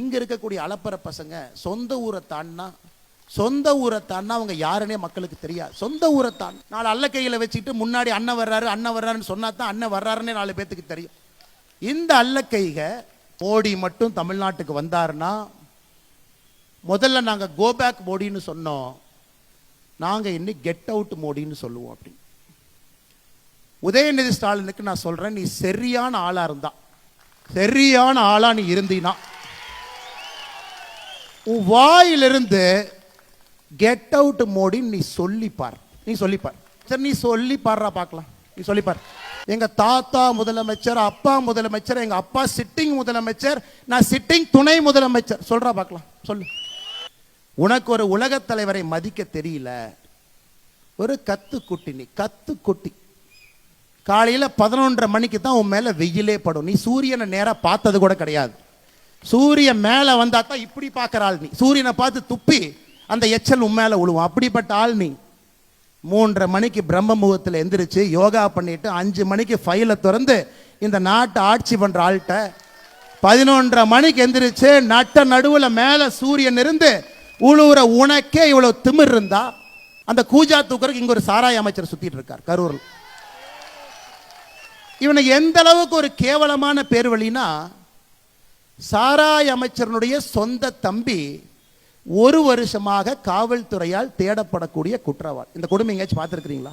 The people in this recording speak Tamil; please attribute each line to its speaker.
Speaker 1: இங்க இருக்கக்கூடிய அலப்பற பசங்க சொந்த ஊரை தாண்டினா அவங்க யாருன்னே மக்களுக்கு தெரியாது. சொந்த ஊரை தான் நாலு அல்ல கையில வச்சுட்டு முன்னாடி அண்ணன் வர்றாருன்னு சொன்னா தான் அண்ணன் வர்றாருன்னே 4 பேத்துக்கு தெரியும். இந்த அல்ல கைக மோடி மட்டும் தமிழ்நாட்டுக்கு வந்தாருன்னா முதல்ல நாங்க கோ பேக் மோடின்னு சொன்னோம், நாங்க இன்னைக்கு கெட் அவுட் மோடின்னு சொல்லுவோம். அப்படி உதயநிதி ஸ்டாலினுக்கு நான் சொல்றேன், நீ சரியான ஆளா நீ இருந்தீனா உன் வாயிலிருந்து கெட் அவுட் மோடி நீ சொல்லிப்பார். சரி, நீ சொல்லி பாடுறா பார்க்கலாம். நீ சொல்லிப்பார். எங்க தாத்தா முதலமைச்சர், அப்பா முதலமைச்சர், எங்க அப்பா சிட்டிங் முதலமைச்சர், நான் சிட்டிங் துணை முதலமைச்சர். சொல்றா பார்க்கலாம், சொல்லு. உனக்கு ஒரு உலகத் தலைவரை மதிக்க தெரியல, ஒரு கத்துக்குட்டி. நீ கத்துக்குட்டி. காலையில 11:30 மணிக்கு தான் உன் மேல வெயிலே படும். நீ சூரியனை நேரா பார்த்தது கூட கிடையாது. சூரியன் மேல வந்தா தான் இப்படி பார்க்கிற ஆள் நீ. சூரியனை பார்த்து துப்பி அந்த எச்சல் உன் மேல விழுவும். அப்படிப்பட்ட ஆள் நீ. 3:30 மணிக்கு பிரம்ம முகூர்த்தத்தில் எந்திரிச்சு யோகா பண்ணிட்டு 5 மணிக்கு ஃபைலை திறந்து இந்த நாட்டை ஆட்சி பண்ற ஆள்கிட்ட 11:30 மணிக்கு எந்திரிச்சு நட்ட நடுவுல மேல சூரியன் இருந்து உழுவுற உனக்கே இவ்வளவு திமிர் இருந்தா, அந்த கூஜா தூக்குறதுக்கு இங்க ஒரு சாராய அமைச்சர் சுத்திட்டு இருக்கார் கரூர்ல. இவனுக்கு எந்த அளவுக்கு ஒரு கேவலமான பேர் வழினா, சாராய அமைச்சருடைய சொந்த தம்பி 1 வருஷமாக காவல்துறையால் தேடப்படக்கூடிய குற்றவாளி. இந்த கொடுமை எங்கேயாச்சும் பார்த்துருக்கிறீங்களா?